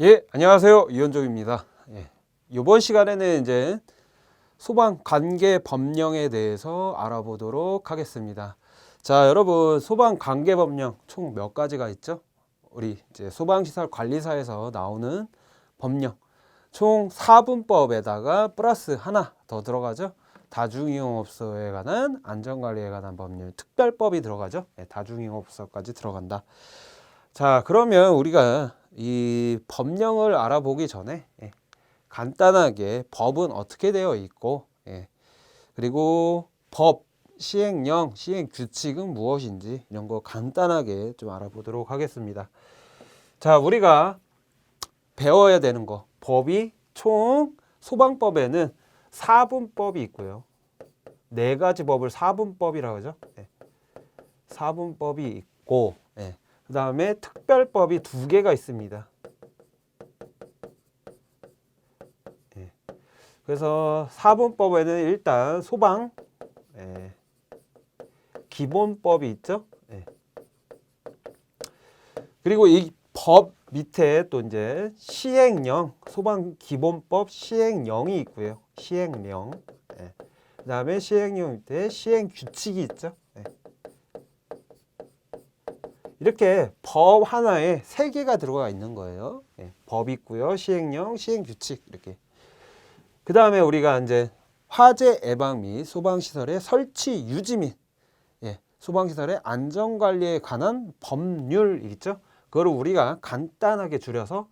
예, 안녕하세요. 이현종입니다. 이번 시간에는 이제 소방 관계 법령에 대해서 알아보도록 하겠습니다. 자, 여러분, 소방 관계 법령 총 몇 가지가 있죠? 우리 이제 소방시설 관리사에서 나오는 법령 총 4분법에다가 플러스 하나 더 들어가죠. 다중이용업소에 관한 안전관리에 관한 법률 특별법이 들어가죠. 다중이용업소까지 들어간다. 자, 그러면 우리가 이 법령을 알아보기 전에 간단하게 법은 어떻게 되어 있고, 그리고 법, 시행령, 시행규칙은 무엇인지 이런 거 간단하게 좀 알아보도록 하겠습니다. 자, 우리가 배워야 되는 거, 법이 총 소방법에는 4분법이 있고요. 4가지 법을 4분법이라고 하죠. 4분법이 있고, 그 다음에 특별법이 2개가 있습니다. 그래서 4분법에는 일단 소방 기본법이 있죠. 그리고 이 법 밑에 또 이제 시행령, 소방 기본법 시행령이 있고요. 시행령. 그 다음에 시행령 밑에 시행규칙이 있죠. 이렇게 법 하나에 3개가 들어가 있는 거예요. 법 있고요. 시행령, 시행규칙 이렇게. 그 다음에 우리가 이제 화재 예방 및 소방시설의 설치 유지 및 소방시설의 안전관리에 관한 법률 있죠. 그거를 우리가 간단하게 줄여서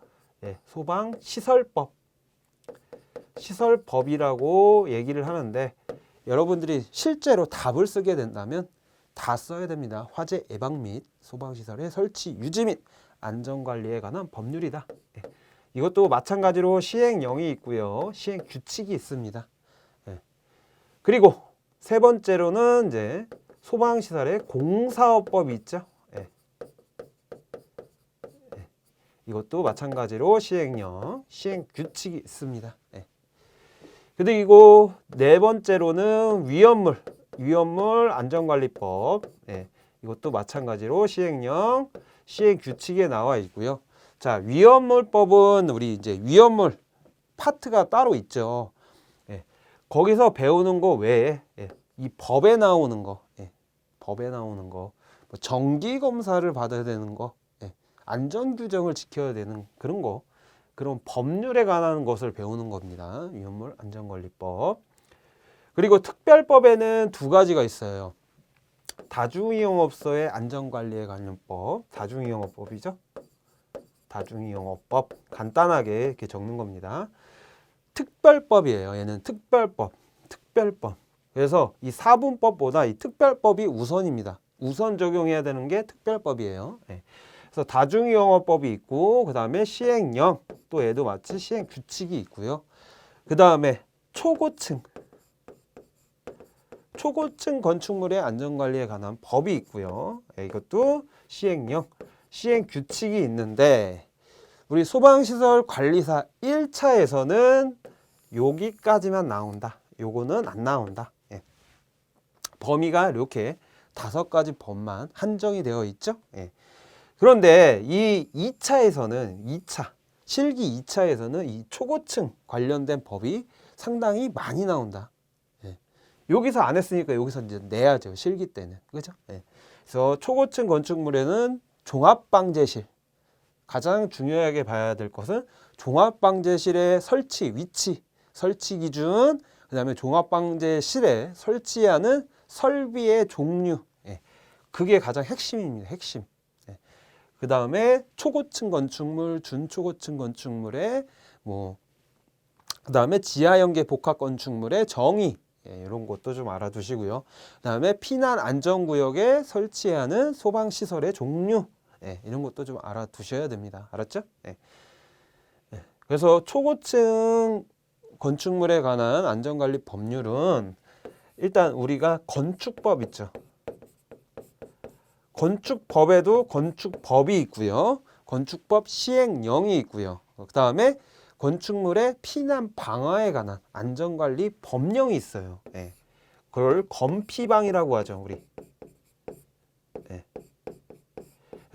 소방시설법, 시설법이라고 얘기를 하는데 여러분들이 실제로 답을 쓰게 된다면 다 써야 됩니다. 화재 예방 및 소방시설의 설치 유지 및 안전관리에 관한 법률이다. 이것도 마찬가지로 시행령이 있고요. 시행규칙이 있습니다. 그리고 세 번째로는 이제 소방시설의 공사업법이 있죠. 이것도 마찬가지로 시행령, 시행규칙이 있습니다. 그리고 네 번째로는 위험물 안전관리법. 이것도 마찬가지로 시행령, 시행규칙에 나와 있고요. 자, 위험물법은 우리 이제 위험물 파트가 따로 있죠. 거기서 배우는 거 외에 이 법에 나오는 거, 뭐 정기 검사를 받아야 되는 거, 안전 규정을 지켜야 되는 그런 거, 그런 법률에 관한 것을 배우는 겁니다. 위험물 안전관리법. 그리고 특별법에는 2가지가 있어요. 다중이용업소의 안전관리에 관련 법, 다중이용업법이죠. 다중이용업법 간단하게 이렇게 적는 겁니다. 특별법이에요. 얘는 특별법. 그래서 이 4분법보다 이 특별법이 우선입니다. 우선 적용해야 되는 게 특별법이에요. 그래서 다중이용업법이 있고 그 다음에 시행령, 또 얘도 마치 시행규칙이 있고요. 그 다음에 초고층 건축물의 안전관리에 관한 법이 있고요. 이것도 시행령, 시행규칙이 있는데 우리 소방시설 관리사 1차에서는 여기까지만 나온다. 요거는 안 나온다. 범위가 이렇게 5가지 법만 한정이 되어 있죠. 그런데 이 2차에서는 실기 2차에서는 이 초고층 관련된 법이 상당히 많이 나온다. 여기서 안 했으니까 여기서 이제 내야죠. 실기 때는. 그죠? 그래서 초고층 건축물에는 종합방제실. 가장 중요하게 봐야 될 것은 종합방제실의 설치 위치, 설치 기준, 그 다음에 종합방제실에 설치하는 설비의 종류. 그게 가장 핵심입니다. 핵심. 그 다음에 초고층 건축물, 준초고층 건축물의 그 다음에 지하연계 복합 건축물의 정의. 이런 것도 좀 알아두시고요. 그 다음에 피난 안전구역에 설치하는 소방시설의 종류. 이런 것도 좀 알아두셔야 됩니다. 알았죠? 그래서 초고층 건축물에 관한 안전관리 법률은 일단 우리가 건축법 있죠. 건축법에도 건축법이 있고요. 건축법 시행령이 있고요. 그 다음에 건축물의 피난 방화에 관한 안전관리 법령이 있어요. 그걸 건피방이라고 하죠. 우리.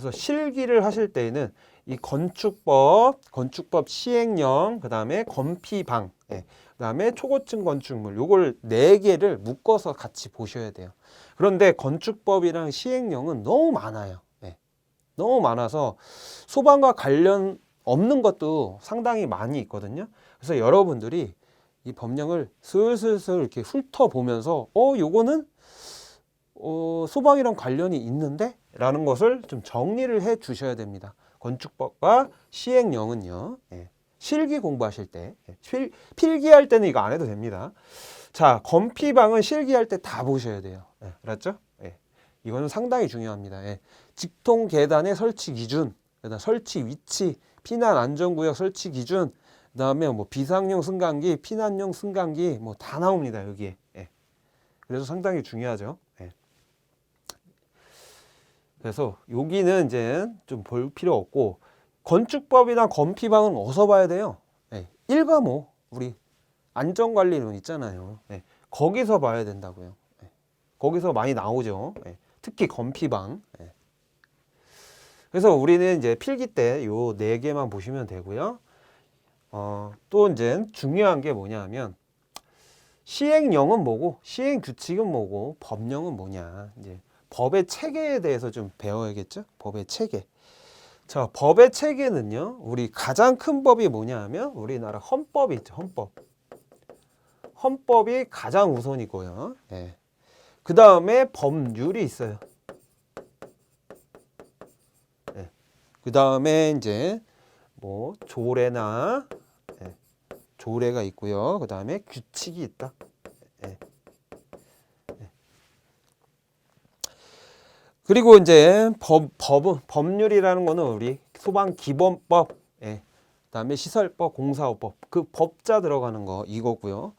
그래서 실기를 하실 때에는 이 건축법 시행령, 그 다음에 건피방, 예, 그 다음에 초고층 건축물, 요걸 4개를 묶어서 같이 보셔야 돼요. 그런데 건축법이랑 시행령은 너무 많아요. 예, 너무 많아서 소방과 관련 없는 것도 상당히 많이 있거든요. 그래서 여러분들이 이 법령을 슬슬슬 이렇게 훑어보면서 요거는 소방이랑 관련이 있는데? 라는 것을 좀 정리를 해 주셔야 됩니다. 건축법과 시행령은요. 예, 실기 공부하실 때, 필기할 때는 이거 안 해도 됩니다. 자, 건피방은 실기할 때 다 보셔야 돼요. 예, 알았죠? 예, 이거는 상당히 중요합니다. 예, 직통 계단의 설치 기준, 그다음 설치 위치, 피난 안전구역 설치 기준, 그다음에 뭐 비상용 승강기, 피난용 승강기 뭐 다 나옵니다, 여기에. 예, 그래서 상당히 중요하죠. 예. 그래서 여기는 이제 좀 볼 필요 없고, 건축법이나 건피방은 어디서 봐야 돼요? 네, 1과목 우리 안전관리론 있잖아요. 네, 거기서 봐야 된다고요. 네, 거기서 많이 나오죠. 네, 특히 건피방. 네. 그래서 우리는 이제 필기 때 요 4개만 보시면 되고요. 또 이제 중요한 게 뭐냐면 시행령은 뭐고 시행규칙은 뭐고 법령은 뭐냐. 이제 법의 체계에 대해서 좀 배워야겠죠? 법의 체계. 자, 법의 체계는요, 우리 가장 큰 법이 뭐냐 하면 우리나라 헌법이 있죠, 헌법. 헌법이 가장 우선이고요. 예. 그 다음에 법률이 있어요. 예. 그 다음에 이제 뭐 조례나 예. 조례가 있고요. 그 다음에 규칙이 있다. 예. 그리고 이제 법률이라는 거는 우리 소방기본법, 예. 그다음에 시설법, 공사업법, 그 법자 들어가는 거 이거고요.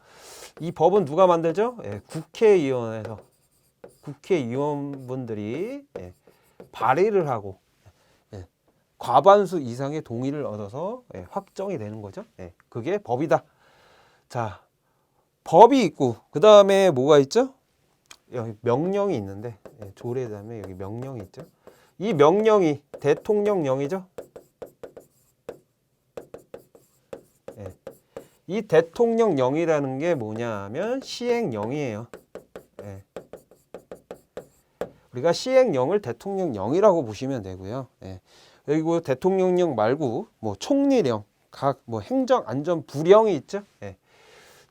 이 법은 누가 만들죠? 예. 국회의원에서 국회의원분들이 예. 발의를 하고 예. 과반수 이상의 동의를 얻어서 예. 확정이 되는 거죠. 예. 그게 법이다. 자, 법이 있고 그 다음에 뭐가 있죠? 여기 명령이 있는데 예, 조례 다음에 여기 명령이 있죠. 이 명령이 대통령령이죠. 예. 이 대통령령이라는 게 뭐냐면 시행령이에요. 예. 우리가 시행령을 대통령령이라고 보시면 되고요. 예. 그리고 대통령령 말고 뭐 총리령, 각 뭐 행정안전부령이 있죠. 예.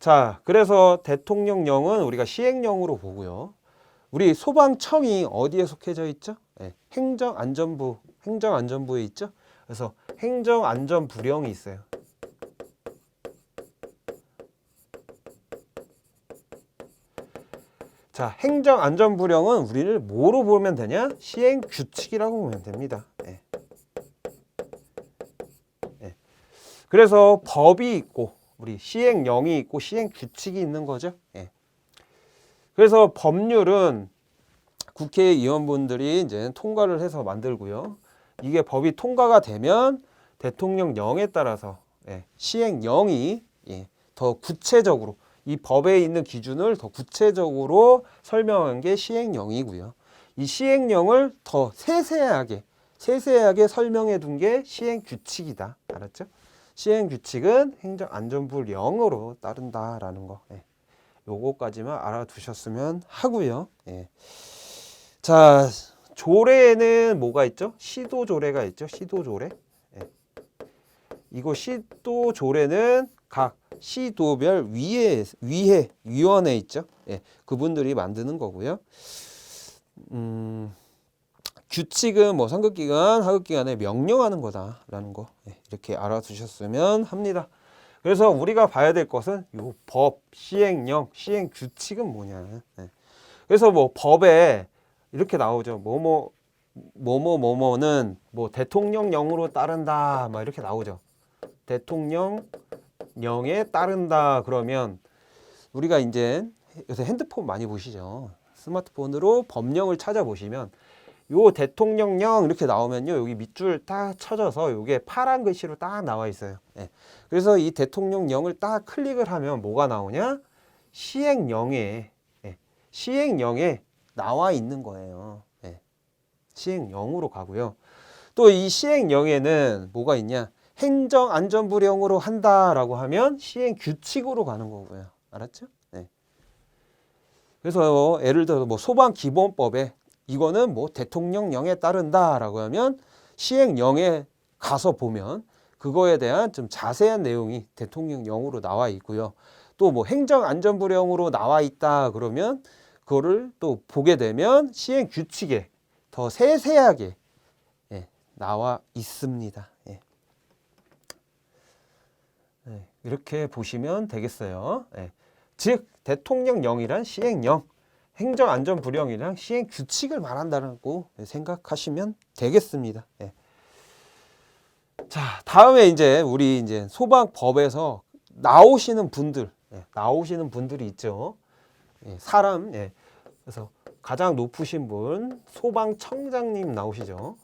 자, 그래서 대통령령은 우리가 시행령으로 보고요. 우리 소방청이 어디에 속해져 있죠? 네, 행정안전부에 있죠? 그래서 행정안전부령이 있어요. 자, 행정안전부령은 우리를 뭐로 보면 되냐? 시행규칙이라고 보면 됩니다. 네. 네. 그래서 법이 있고 우리 시행령이 있고 시행규칙이 있는 거죠. 예. 그래서 법률은 국회의원분들이 이제 통과를 해서 만들고요. 이게 법이 통과가 되면 대통령령에 따라서 예, 시행령이 예, 더 구체적으로 이 법에 있는 기준을 더 구체적으로 설명한 게 시행령이고요. 이 시행령을 더 세세하게 설명해 둔 게 시행규칙이다. 알았죠? 시행규칙은 행정안전부령으로 따른다라는 거. 예. 요거까지만 알아두셨으면 하고요. 예. 자, 조례에는 뭐가 있죠? 시도조례가 있죠. 시도조례. 예. 이거 시도조례는 각 시도별 위원회 있죠. 예. 그분들이 만드는 거고요. 규칙은 뭐 상급기관, 하급기관에 명령하는 거다라는 거 예. 이렇게 알아두셨으면 합니다. 그래서 우리가 봐야 될 것은 요 법, 시행령, 시행규칙은 뭐냐. 네. 그래서 뭐 법에 이렇게 나오죠. 뭐뭐는 뭐 대통령령으로 따른다. 막 이렇게 나오죠. 대통령령에 따른다. 그러면 우리가 이제 요새 핸드폰 많이 보시죠. 스마트폰으로 법령을 찾아보시면 요 대통령령 이렇게 나오면요. 여기 밑줄 딱 쳐져서 요게 파란 글씨로 딱 나와 있어요. 예. 그래서 이 대통령령을 딱 클릭을 하면 뭐가 나오냐? 시행령에 나와 있는 거예요. 예. 시행령으로 가고요. 또 이 시행령에는 뭐가 있냐? 행정안전부령으로 한다라고 하면 시행규칙으로 가는 거고요. 알았죠? 네. 그래서 예를 들어서 뭐 소방기본법에 이거는 뭐 대통령령에 따른다라고 하면 시행령에 가서 보면 그거에 대한 좀 자세한 내용이 대통령령으로 나와 있고요. 또 뭐 행정안전부령으로 나와 있다 그러면 그거를 또 보게 되면 시행규칙에 더 세세하게 나와 있습니다. 이렇게 보시면 되겠어요. 즉 대통령령이란 시행령, 행정안전부령이란 시행규칙을 말한다고 생각하시면 되겠습니다. 자, 다음에 이제 우리 이제 소방법에서 나오시는 분들이 있죠. 사람, 그래서 가장 높으신 분 소방청장님 나오시죠.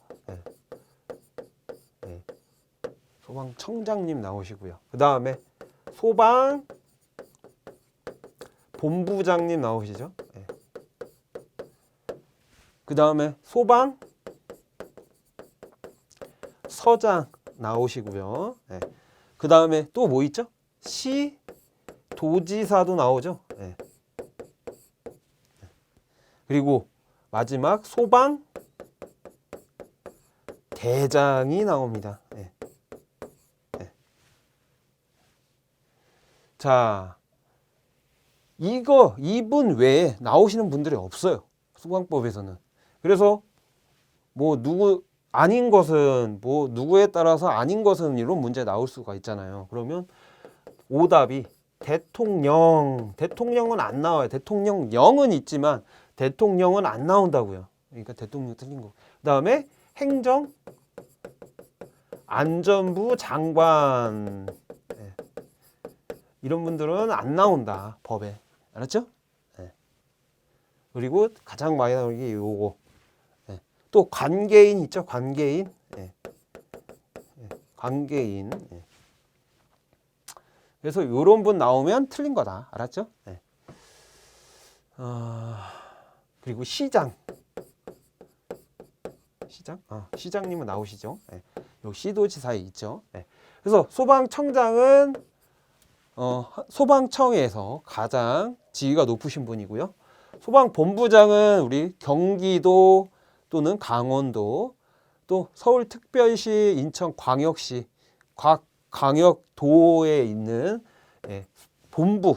소방청장님 나오시고요. 그 다음에 소방본부장님 나오시죠. 그 다음에 소방서장 나오시고요. 그 다음에 또 뭐 있죠? 시도지사도 나오죠. 그리고 마지막 소방대장이 나옵니다. 자, 이분 외에 나오시는 분들이 없어요. 소방법에서는. 그래서 뭐 아닌 것은 뭐 누구에 따라서 아닌 것은 이런 문제 나올 수가 있잖아요. 그러면 오답이 대통령은 안 나와요. 대통령령은 있지만 대통령은 안 나온다고요. 그러니까 대통령 틀린 거. 그다음에 행정안전부 장관 이런 분들은 안 나온다 법에. 알았죠? 그리고 가장 많이 나오는 게 요거. 또 관계인 있죠? 관계인. 관계인. 그래서 요런 분 나오면 틀린 거다. 알았죠? 그리고 시장. 시장님은 나오시죠? 요 시도지사에 있죠. 그래서 소방청장은 소방청에서 가장 지위가 높으신 분이고요. 소방본부장은 우리 경기도 또는 강원도 또 서울특별시, 인천광역시 각 광역도에 있는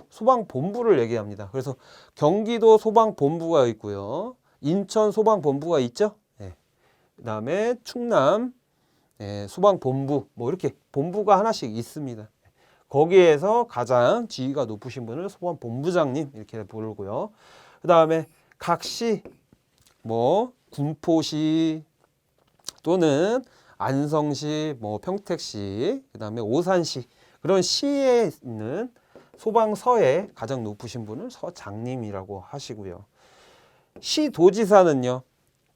소방본부를 얘기합니다. 그래서 경기도 소방본부가 있고요. 인천 소방본부가 있죠. 그 다음에 충남 소방본부 뭐 이렇게 본부가 하나씩 있습니다. 거기에서 가장 지위가 높으신 분을 소방본부장님 이렇게 부르고요. 그 다음에 각시 뭐 군포시 또는 안성시, 뭐 평택시, 그 다음에 오산시 그런 시에 있는 소방서에 가장 높으신 분을 서장님이라고 하시고요. 시도지사는요,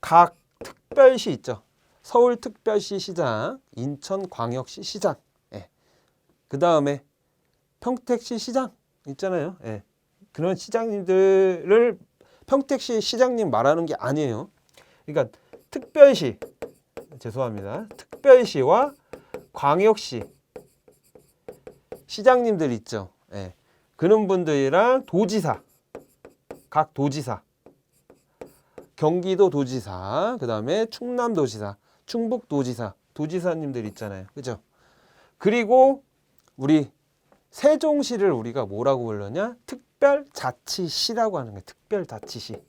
각 특별시 있죠. 서울특별시 시장, 인천광역시 시장, 그 다음에 평택시 시장 있잖아요. 그런 시장님들을 평택시 시장님 말하는 게 아니에요. 그러니까 특별시, 죄송합니다. 특별시와 광역시 시장님들 있죠. 그런 분들이랑 도지사, 각 도지사, 경기도 도지사, 그 다음에 충남도지사, 충북도지사, 도지사님들 있잖아요. 그죠? 그리고 우리 세종시를 우리가 뭐라고 불렀냐? 특별자치시라고 하는 거예요. 특별자치시.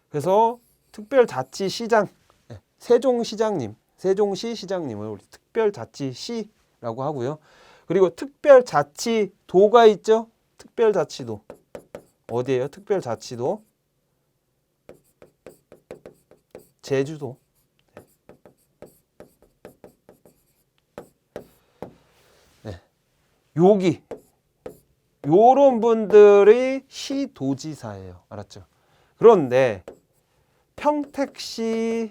그래서 특별자치시장, 세종시장님, 세종시 시장님을 우리 특별자치시라고 하고요. 그리고 특별자치도가 있죠? 특별자치도. 어디예요? 특별자치도? 제주도. 여기 요런 분들이 시도지사예요. 알았죠? 그런데 평택시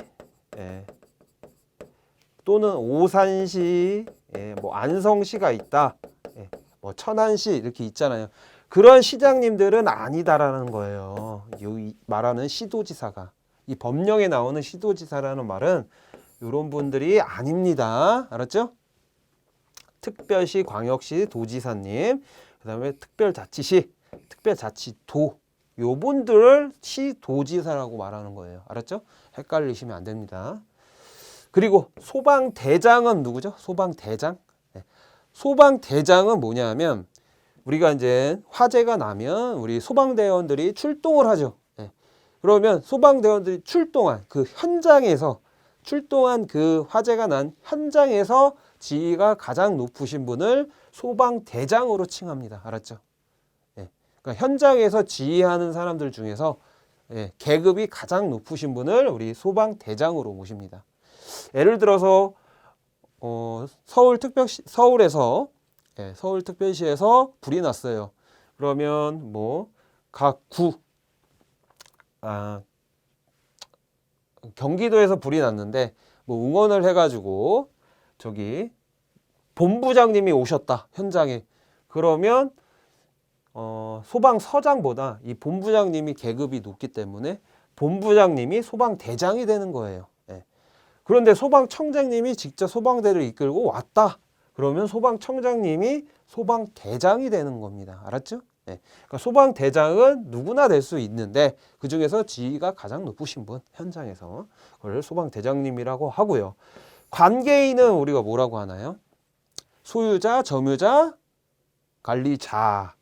또는 오산시, 뭐 안성시가 있다, 뭐 천안시 이렇게 있잖아요. 그런 시장님들은 아니다라는 거예요. 이 말하는 시도지사가. 이 법령에 나오는 시도지사라는 말은 이런 분들이 아닙니다. 알았죠? 특별시, 광역시, 도지사님, 그 다음에 특별자치시, 특별자치도, 요분들을 시도지사라고 말하는 거예요. 알았죠? 헷갈리시면 안 됩니다. 그리고 소방대장은 누구죠? 소방대장. 네. 소방대장은 뭐냐면 우리가 이제 화재가 나면 우리 소방대원들이 출동을 하죠. 네. 그러면 소방대원들이 출동한 그 현장에서 출동한 그 화재가 난 현장에서 지위가 가장 높으신 분을 소방대장으로 칭합니다. 알았죠? 예. 그러니까 현장에서 지휘하는 사람들 중에서 예, 계급이 가장 높으신 분을 우리 소방대장으로 모십니다. 예를 들어서 서울에서 예, 서울특별시에서 불이 났어요. 그러면 뭐 각 경기도에서 불이 났는데 뭐 응원을 해가지고 저기 본부장님이 오셨다 현장에. 그러면 소방서장보다 이 본부장님이 계급이 높기 때문에 본부장님이 소방대장이 되는 거예요. 예. 그런데 소방청장님이 직접 소방대를 이끌고 왔다. 그러면 소방청장님이 소방대장이 되는 겁니다. 알았죠? 예. 그러니까 소방대장은 누구나 될 수 있는데 그 중에서 지위가 가장 높으신 분 현장에서 그걸 소방대장님이라고 하고요. 관계인은 우리가 뭐라고 하나요? 소유자, 점유자, 관리자.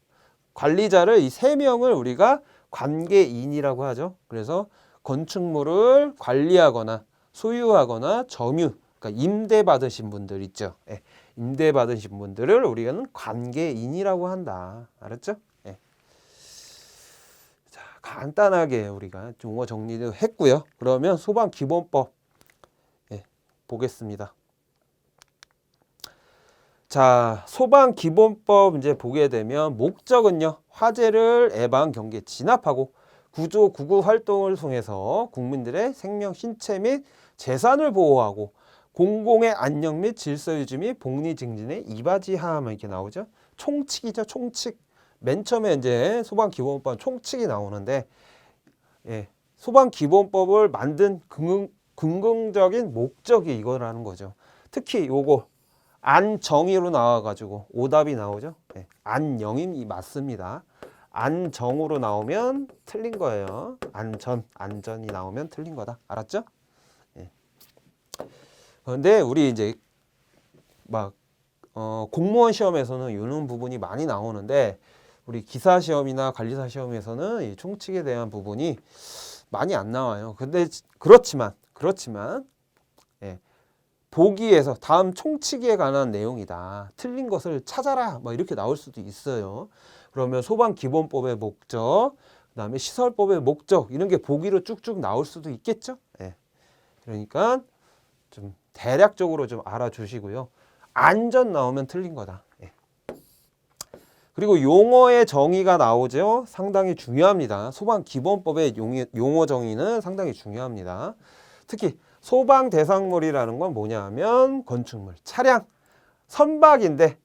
관리자를 이 세 명을 우리가 관계인이라고 하죠. 그래서 건축물을 관리하거나 소유하거나 점유, 그러니까 임대받으신 분들 있죠. 예. 임대받으신 분들을 우리는 관계인이라고 한다. 알았죠? 예. 자, 간단하게 우리가 용어 정리도 했고요. 그러면 소방기본법 예, 보겠습니다. 자, 소방기본법 이제 보게 되면 목적은요. 화재를 예방, 경계, 진압하고 구조, 구급 활동을 통해서 국민들의 생명, 신체 및 재산을 보호하고 공공의 안녕 및 질서 유지 및 복리 증진에 이바지함 이렇게 나오죠. 총칙이죠. 총칙. 맨 처음에 이제 소방기본법 총칙이 나오는데 예, 소방기본법을 만든 근본적인 목적이 이거라는 거죠. 특히 요거 안정의로 나와가지고 오답이 나오죠. 네, 안영임이 맞습니다. 안정으로 나오면 틀린 거예요. 안전이 나오면 틀린 거다. 알았죠? 네. 그런데 우리 이제 막 공무원 시험에서는 이런 부분이 많이 나오는데 우리 기사 시험이나 관리사 시험에서는 이 총칙에 대한 부분이 많이 안 나와요. 근데 그렇지만 예. 보기에서 다음 총칙에 관한 내용이다. 틀린 것을 찾아라. 뭐 이렇게 나올 수도 있어요. 그러면 소방기본법의 목적, 그다음에 시설법의 목적 이런 게 보기로 쭉쭉 나올 수도 있겠죠. 예. 그러니까 좀 대략적으로 좀 알아주시고요. 안전 나오면 틀린 거다. 예. 그리고 용어의 정의가 나오죠. 상당히 중요합니다. 소방기본법의 용어 정의는 상당히 중요합니다. 특히 소방 대상물이라는 건 뭐냐 하면 건축물, 차량, 선박인데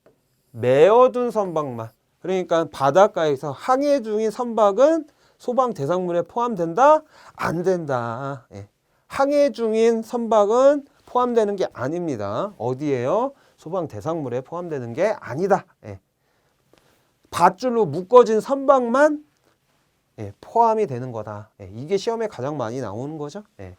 메어둔 선박만. 그러니까 바닷가에서 항해 중인 선박은 소방 대상물에 포함된다? 안 된다. 예. 항해 중인 선박은 포함되는 게 아닙니다. 어디에요? 소방 대상물에 포함되는 게 아니다. 예. 밧줄로 묶어진 선박만 예, 포함이 되는 거다. 예. 이게 시험에 가장 많이 나오는 거죠. 예.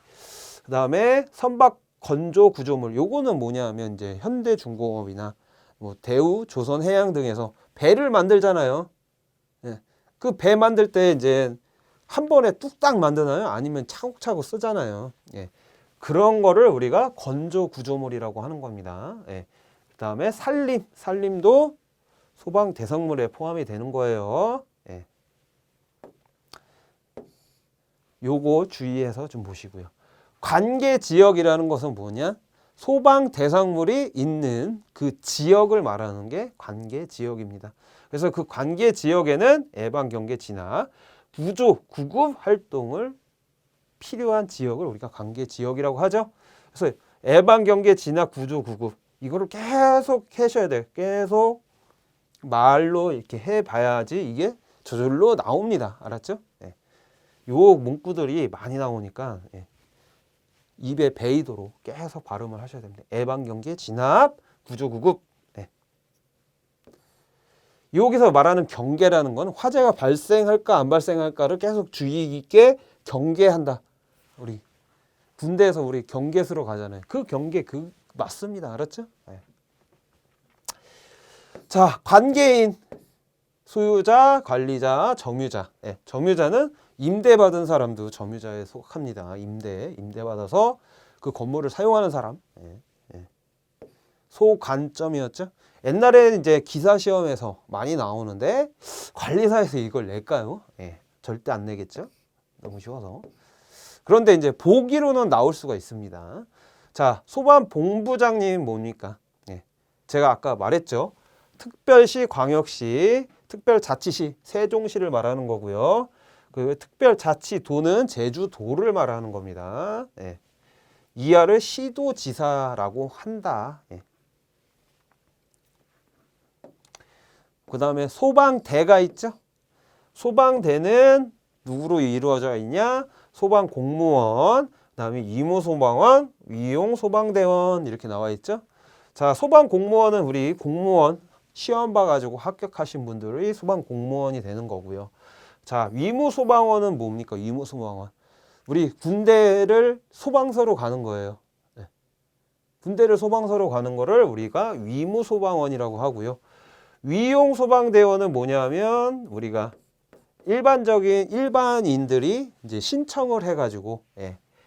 그 다음에 선박 건조 구조물. 요거는 뭐냐면 이제 현대중공업이나 뭐 대우, 조선해양 등에서 배를 만들잖아요. 예. 그 배 만들 때 이제 한 번에 뚝딱 만드나요? 아니면 차곡차곡 쓰잖아요. 예. 그런 거를 우리가 건조 구조물이라고 하는 겁니다. 예. 그 다음에 산림도 소방 대상물에 포함이 되는 거예요. 예. 요거 주의해서 좀 보시고요. 관계 지역이라는 것은 뭐냐? 소방 대상물이 있는 그 지역을 말하는 게 관계 지역입니다. 그래서 그 관계 지역에는 예방, 경계, 진압, 구조, 구급 활동을 필요한 지역을 우리가 관계 지역이라고 하죠. 그래서 예방, 경계, 진압, 구조, 구급 이거를 계속 하셔야 돼요. 계속 말로 이렇게 해봐야지 이게 저절로 나옵니다. 알았죠? 예. 요 문구들이 많이 나오니까 예. 입에 배이도록 계속 발음을 하셔야 됩니다. 예방경계, 진압, 구조구급. 예. 여기서 말하는 경계라는 건 화재가 발생할까 안 발생할까를 계속 주의 깊게 경계한다. 우리 군대에서 우리 경계수로 가잖아요. 그 경계 맞습니다. 알았죠? 예. 자, 관계인 소유자, 관리자, 점유자. 예, 점유자는 임대받은 사람도 점유자에 속합니다. 임대받아서 그 건물을 사용하는 사람. 예, 예. 소관점이었죠. 옛날에는 이제 기사 시험에서 많이 나오는데 관리사에서 이걸 낼까요? 예, 절대 안 내겠죠. 너무 쉬워서. 그런데 이제 보기로는 나올 수가 있습니다. 자, 소방본부장님 뭡니까? 예, 제가 아까 말했죠. 특별시, 광역시, 특별자치시, 세종시를 말하는 거고요. 그 특별자치도는 제주도를 말하는 겁니다. 예. 이하를 시도지사라고 한다. 예. 그 다음에 소방대가 있죠. 소방대는 누구로 이루어져 있냐? 소방공무원, 그 다음에 이무소방원, 위용소방대원 이렇게 나와 있죠. 자, 소방공무원은 우리 공무원 시험 봐가지고 합격하신 분들이 소방공무원이 되는 거고요. 자, 위무소방원은 뭡니까? 위무소방원. 우리 군대를 소방서로 가는 거예요. 네. 군대를 소방서로 가는 거를 우리가 위무소방원이라고 하고요. 위용소방대원은 뭐냐면 우리가 일반인들이 이제 신청을 해가지고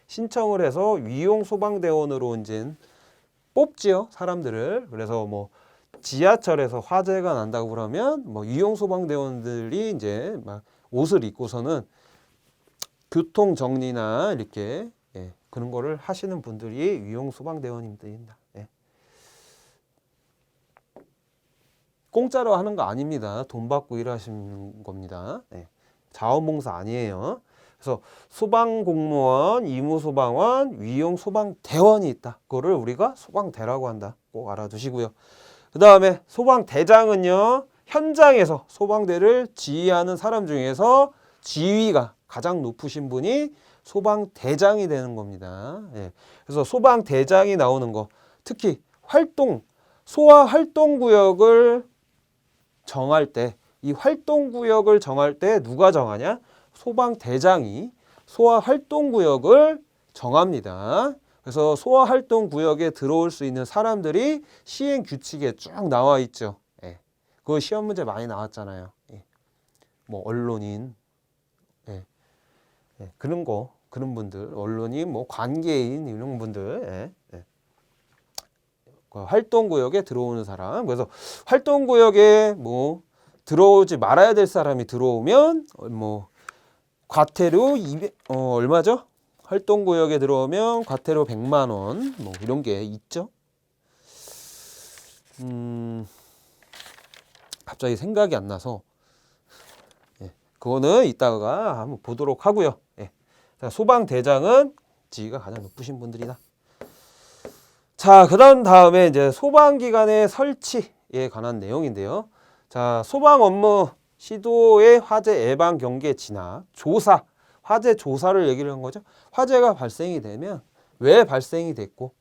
신청을 해서 위용소방대원으로 이제 뽑지요, 사람들을. 그래서 뭐 지하철에서 화재가 난다고 그러면 뭐 위용소방대원들이 이제 막 옷을 입고서는 교통 정리나 이렇게 그런 거를 하시는 분들이 위용소방대원님들입니다. 공짜로 하는 거 아닙니다. 돈 받고 일하시는 겁니다. 자원봉사 아니에요. 그래서 소방공무원, 이무소방원, 위용소방대원이 있다. 그거를 우리가 소방대라고 한다. 꼭 알아두시고요. 그 다음에 소방대장은요, 현장에서 소방대를 지휘하는 사람 중에서 지위가 가장 높으신 분이 소방대장이 되는 겁니다. 그래서 소방대장이 나오는 거, 특히 소아 활동구역을 정할 때, 이 활동구역을 정할 때 누가 정하냐? 소방대장이 소아 활동구역을 정합니다. 그래서 소아 활동구역에 들어올 수 있는 사람들이 시행 규칙에 쭉 나와 있죠. 그 시험 문제 많이 나왔잖아요. 뭐 언론인, 그런 분들, 언론인, 뭐 관계인 이런 분들, 활동구역에 들어오는 사람. 그래서 활동구역에 뭐 들어오지 말아야 될 사람이 들어오면 뭐 과태료 얼마죠? 활동구역에 들어오면 과태료 100만 원, 뭐 이런 게 있죠. 갑자기 생각이 안 나서 그거는 이따가 한번 보도록 하고요. 자, 소방대장은 지위가 가장 높으신 분들이다. 자, 다음에 이제 소방기관의 설치에 관한 내용인데요. 자, 소방 업무 시도의 화재 예방 경계 진압 조사, 화재 조사를 얘기를 한 거죠. 화재가 발생이 되면 왜 발생이 됐고,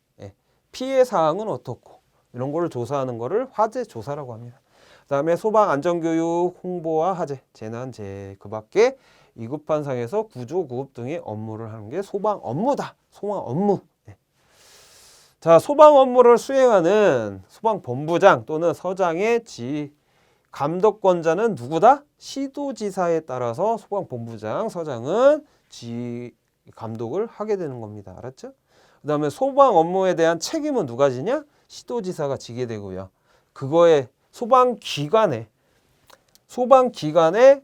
피해 사항은 어떻고, 이런 거를 조사하는 거를 화재 조사라고 합니다. 그 다음에 소방 안전교육 홍보와 화재, 재난, 그 밖에 위급한 상에서 구조, 구급 등의 업무를 하는 게 소방 업무다. 소방 업무. 자, 소방 업무를 수행하는 소방본부장 또는 서장의 감독권자는 누구다? 시도지사에 따라서 소방본부장, 서장은 감독을 하게 되는 겁니다. 알았죠? 그 다음에 소방 업무에 대한 책임은 누가 지냐? 시도지사가 지게 되고요. 그거에 소방기관의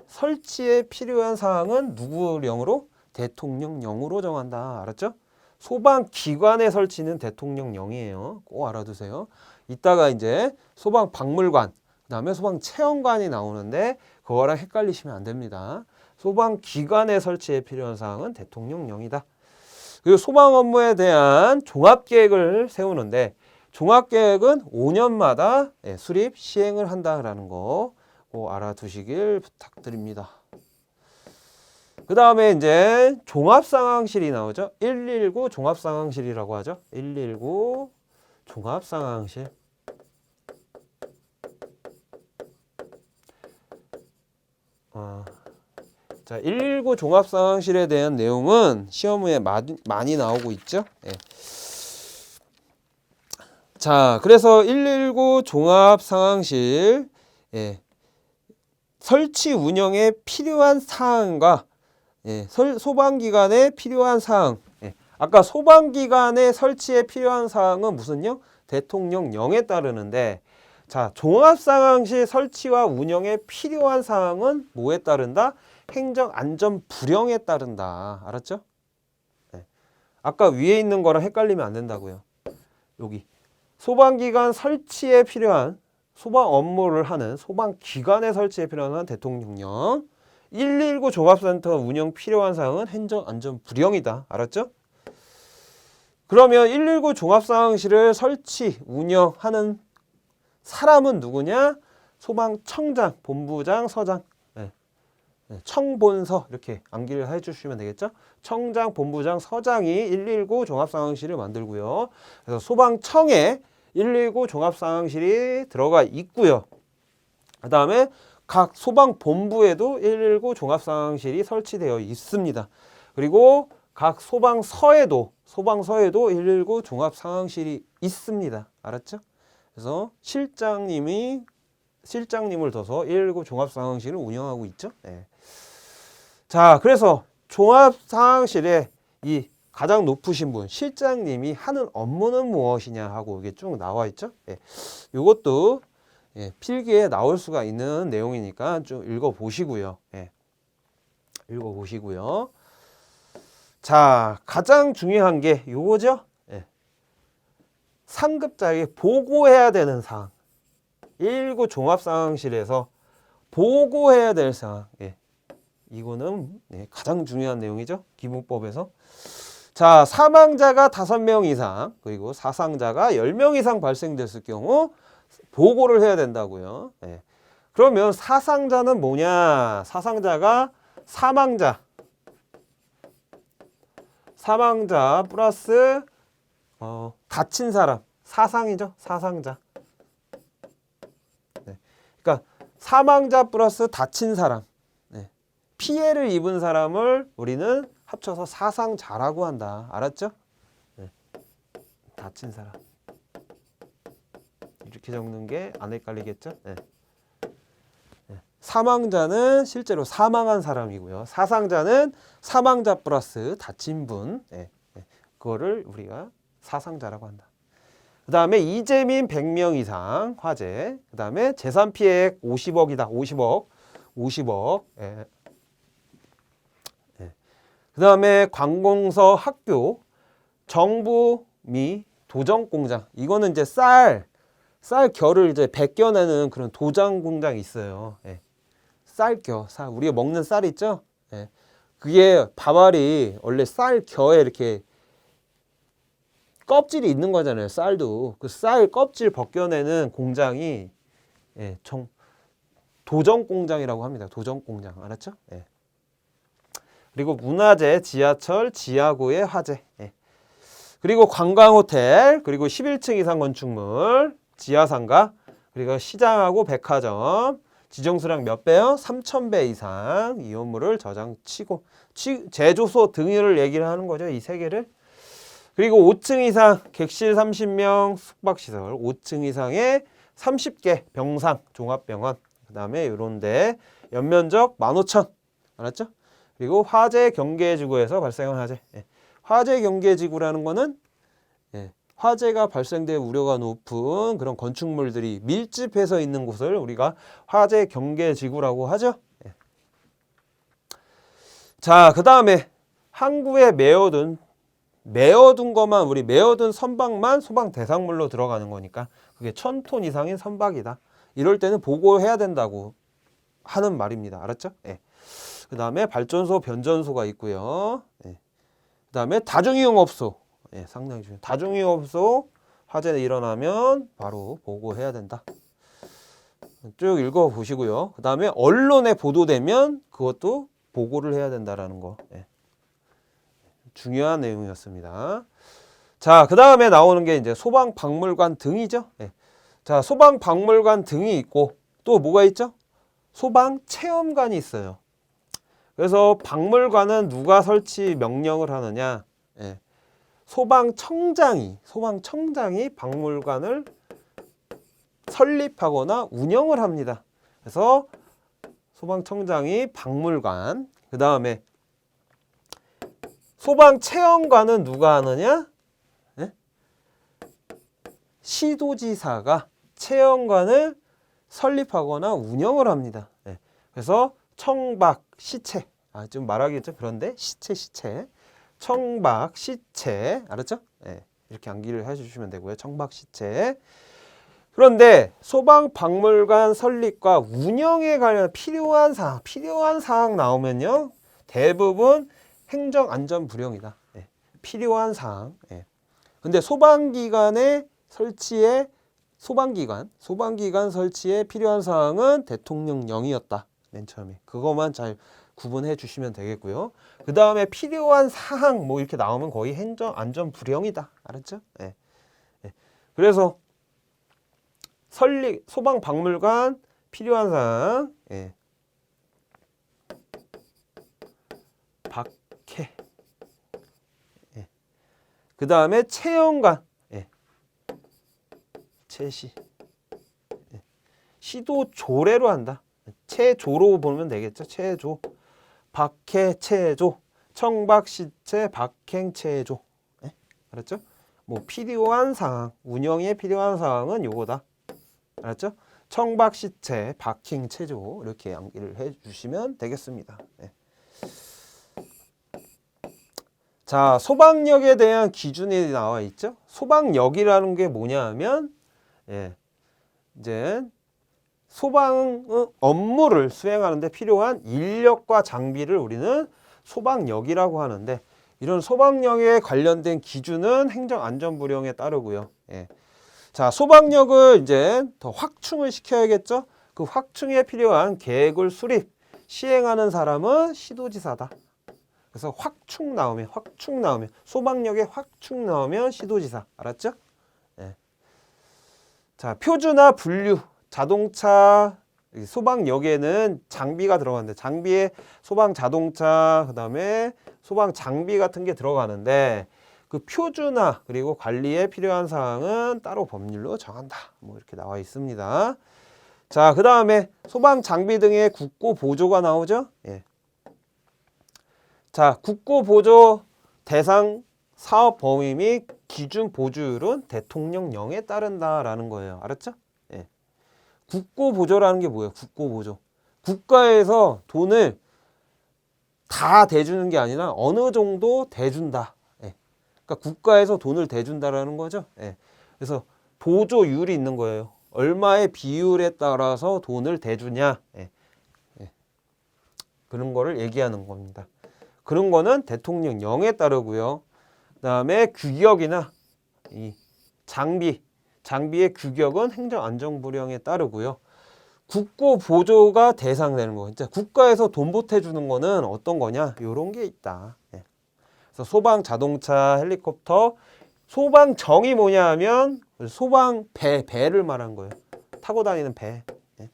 설치에 필요한 사항은 누구령으로? 대통령령으로 정한다. 알았죠? 소방기관의 설치는 대통령령이에요. 꼭 알아두세요. 이따가 이제 소방박물관, 그 다음에 소방체험관이 나오는데 그거랑 헷갈리시면 안 됩니다. 소방기관의 설치에 필요한 사항은 대통령령이다. 그리고 소방 업무에 대한 종합계획을 세우는데 종합계획은 5년마다 수립 시행을 한다라는 거 알아두시길 부탁드립니다. 그 다음에 이제 종합상황실이 나오죠. 119 종합상황실이라고 하죠. 119 종합상황실. 자, 119 종합상황실에 대한 내용은 시험 후에 많이 나오고 있죠. 예. 자, 그래서 119 종합상황실 설치 운영에 필요한 사항과 소방기관에 필요한 사항. 아까 소방기관의 설치에 필요한 사항은 무슨요? 대통령령에 따르는데, 자, 종합상황실 설치와 운영에 필요한 사항은 뭐에 따른다? 행정안전부령에 따른다. 알았죠? 아까 위에 있는 거랑 헷갈리면 안 된다고요. 여기 소방기관 설치에 필요한 소방 업무를 하는 소방기관의 설치에 필요한 대통령령. 119 종합센터 운영 필요한 사항은 행정안전부령이다. 알았죠? 그러면 119 종합상황실을 설치, 운영하는 사람은 누구냐? 소방청장, 본부장, 서장, 청본서 이렇게 암기를 해주시면 되겠죠? 청장, 본부장, 서장이 119 종합상황실을 만들고요. 그래서 소방청에 119 종합상황실이 들어가 있고요. 그 다음에 각 소방본부에도 119 종합상황실이 설치되어 있습니다. 그리고 각 소방서에도 119 종합상황실이 있습니다. 알았죠? 그래서 실장님을 둬서 119 종합상황실을 운영하고 있죠. 자, 그래서 종합상황실에 이 가장 높으신 분, 실장님이 하는 업무는 무엇이냐 하고 이게 쭉 나와 있죠. 이것도 필기에 나올 수가 있는 내용이니까 좀 읽어보시고요. 읽어보시고요. 자, 가장 중요한 게 요거죠. 상급자에게 보고해야 되는 사항. 119 종합상황실에서 보고해야 될 사항. 이거는 가장 중요한 내용이죠. 기본법에서. 자, 사망자가 5명 이상, 그리고 사상자가 10명 이상 발생됐을 경우 보고를 해야 된다고요. 그러면 사상자는 뭐냐? 사상자가 사망자 플러스 다친 사람, 사상이죠. 사상자. 그러니까 사망자 플러스 다친 사람, 피해를 입은 사람을 우리는 합쳐서 사상자라고 한다. 알았죠? 다친 사람. 이렇게 적는 게 안 헷갈리겠죠? 사망자는 실제로 사망한 사람이고요. 사상자는 사망자 플러스 다친 분. 그거를 우리가 사상자라고 한다. 그 다음에 이재민 100명 이상 화재. 그 다음에 재산 피해액 50억이다. 50억. 그 다음에 관공서, 학교, 정부 미 도정 공장. 이거는 이제 쌀 겨를 이제 벗겨내는 그런 도장 공장이 있어요. 쌀겨, 우리가 먹는 쌀 있죠? 그게 밥알이 원래 쌀 겨에 이렇게 껍질이 있는 거잖아요. 쌀도. 그 쌀 껍질 벗겨내는 공장이 도정 공장이라고 합니다. 도정 공장. 알았죠? 그리고 문화재, 지하철, 지하구의 화재. 그리고 관광호텔, 그리고 11층 이상 건축물, 지하상가, 그리고 시장하고 백화점, 지정수량 몇 배요? 3,000배 이상 이 업무를 저장치고 제조소 등을 얘기를 하는 거죠. 이 세 개를. 그리고 5층 이상 객실 30명 숙박시설, 5층 이상의 30개 병상, 종합병원, 그 다음에 이런데 연면적 15,000. 알았죠? 그리고 화재 경계지구에서 발생한 화재. 화재 경계지구라는 거는 화재가 발생될 우려가 높은 그런 건축물들이 밀집해서 있는 곳을 우리가 화재 경계지구라고 하죠. 자, 그 다음에 항구에 메어둔 것만, 우리 메어둔 선박만 소방 대상물로 들어가는 거니까 그게 1000톤 이상인 선박이다. 이럴 때는 보고해야 된다고 하는 말입니다. 알았죠? 그 다음에 발전소, 변전소가 있고요. 그 다음에 다중이용업소. 상당히 중요해요. 다중이용업소 화재 일어나면 바로 보고해야 된다. 쭉 읽어보시고요. 그 다음에 언론에 보도되면 그것도 보고를 해야 된다라는 거. 예. 중요한 내용이었습니다. 자, 그 다음에 나오는 게 이제 소방박물관 등이죠. 예. 자, 소방박물관 등이 있고 또 뭐가 있죠? 소방체험관이 있어요. 그래서 박물관은 누가 설치 명령을 하느냐? 예. 소방청장이 박물관을 설립하거나 운영을 합니다. 그래서 소방청장이 박물관, 그 다음에 소방체험관은 누가 하느냐? 네? 시도지사가 체험관을 설립하거나 운영을 합니다. 네. 그래서 청박, 시체, 좀 말하기 좀 그런데 시체, 청박, 시체, 알았죠? 네. 이렇게 암기를 해주시면 되고요. 청박, 시체. 그런데 소방박물관 설립과 운영에 관련 필요한 사항 나오면요. 대부분 행정안전부령이다. 예. 필요한 사항. 예. 근데 소방기관 설치에 필요한 사항은 대통령령이었다. 맨 처음에. 그것만 잘 구분해 주시면 되겠고요. 그 다음에 필요한 사항 뭐 이렇게 나오면 거의 행정안전부령이다. 알았죠? 예. 예. 그래서 소방박물관 필요한 사항, 예. 박해. 예. 그 다음에 체험관, 예. 체시. 예. 시도 조례로 한다. 체조로 보면 되겠죠. 체조. 박해, 체조. 청박, 시체, 박행, 체조. 예. 알았죠? 뭐 필요한 사항, 운영에 필요한 사항은 요거다. 알았죠? 청박, 시체, 박행, 체조 이렇게 암기를 해주시면 되겠습니다. 네. 자, 소방력에 대한 기준이 나와 있죠? 소방력이라는 게 뭐냐 하면 예, 이제 소방 업무를 수행하는데 필요한 인력과 장비를 우리는 소방력이라고 하는데 이런 소방력에 관련된 기준은 행정안전부령에 따르고요. 예. 자, 소방력을 이제 더 확충을 시켜야겠죠? 그 확충에 필요한 계획을 수립, 시행하는 사람은 시도지사다. 그래서 확충 나오면, 소방력에 확충 나오면 시도지사. 알았죠? 네. 자, 표준화 분류, 자동차, 소방력에는 장비가 들어가는데, 장비에 소방 자동차, 그 다음에 소방 장비 같은 게 들어가는데, 그 표준화 그리고 관리에 필요한 사항은 따로 법률로 정한다. 뭐 이렇게 나와 있습니다. 자, 그 다음에 소방 장비 등의 국고 보조가 나오죠. 예. 자, 국고 보조 대상 사업 범위 및 기준 보조율은 대통령령에 따른다라는 거예요. 알았죠? 예. 국고 보조라는 게 뭐예요? 국고 보조. 국가에서 돈을 다 대주는 게 아니라 어느 정도 대준다. 그러니까 국가에서 돈을 대준다라는 거죠. 예. 그래서 보조율이 있는 거예요. 얼마의 비율에 따라서 돈을 대주냐. 예. 예. 그런 거를 얘기하는 겁니다. 그런 거는 대통령령에 따르고요. 그 다음에 규격이나 이 장비의 규격은 행정안전부령에 따르고요. 국고 보조가 대상되는 거. 진짜 국가에서 돈 보태주는 거는 어떤 거냐? 이런 게 있다. 예. 그래서 소방 자동차, 헬리콥터, 소방정이 뭐냐 하면 소방 배를 말한 거예요. 타고 다니는 배. 예.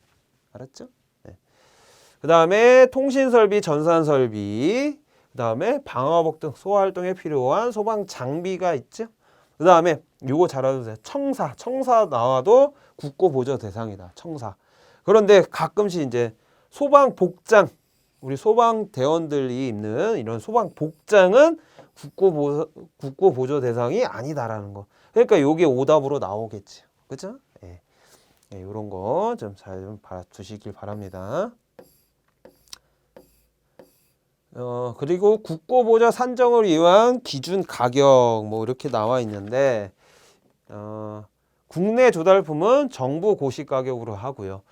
알았죠? 예. 그 다음에 통신설비, 전산설비, 그 다음에 방화복 등 소활동에 필요한 소방 장비가 있죠. 그 다음에 요거 잘 알아두세요. 청사 나와도 국고 보조 대상이다. 청사. 그런데 가끔씩 이제 소방 복장, 우리 소방대원들이 입는 이런 소방 복장은 국고 보조 대상이 아니다라는 거. 그러니까 요게 오답으로 나오겠지. 그죠? 예. 예, 요런 거 좀 잘 좀 봐두시길 바랍니다. 그리고 국고 보조 산정을 위한 기준 가격 뭐 이렇게 나와 있는데 국내 조달품은 정부 고시 가격으로 하고요.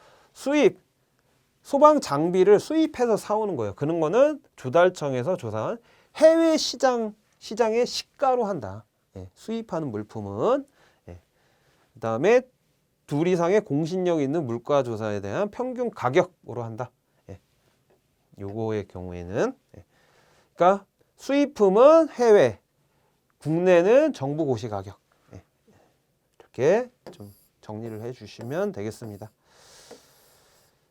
소방 장비를 수입해서 사오는 거예요. 그런 거는 조달청에서 조사한 해외 시장의 시가로 한다. 예, 수입하는 물품은. 예. 그다음에 둘 이상의 공신력 있는 물가 조사에 대한 평균 가격으로 한다. 예. 요거의 경우에는 그러니까 수입품은 해외, 국내는 정부 고시 가격. 예. 이렇게 좀 정리를 해 주시면 되겠습니다.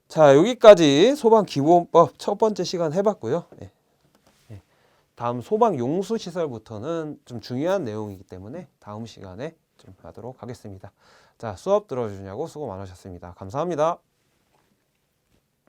자, 여기까지 소방 기본법 첫 번째 시간 해봤고요. 예. 예. 다음 소방 용수 시설부터는 좀 중요한 내용이기 때문에 다음 시간에 좀 하도록 하겠습니다. 자, 수업 들어주냐고 수고 많으셨습니다. 감사합니다.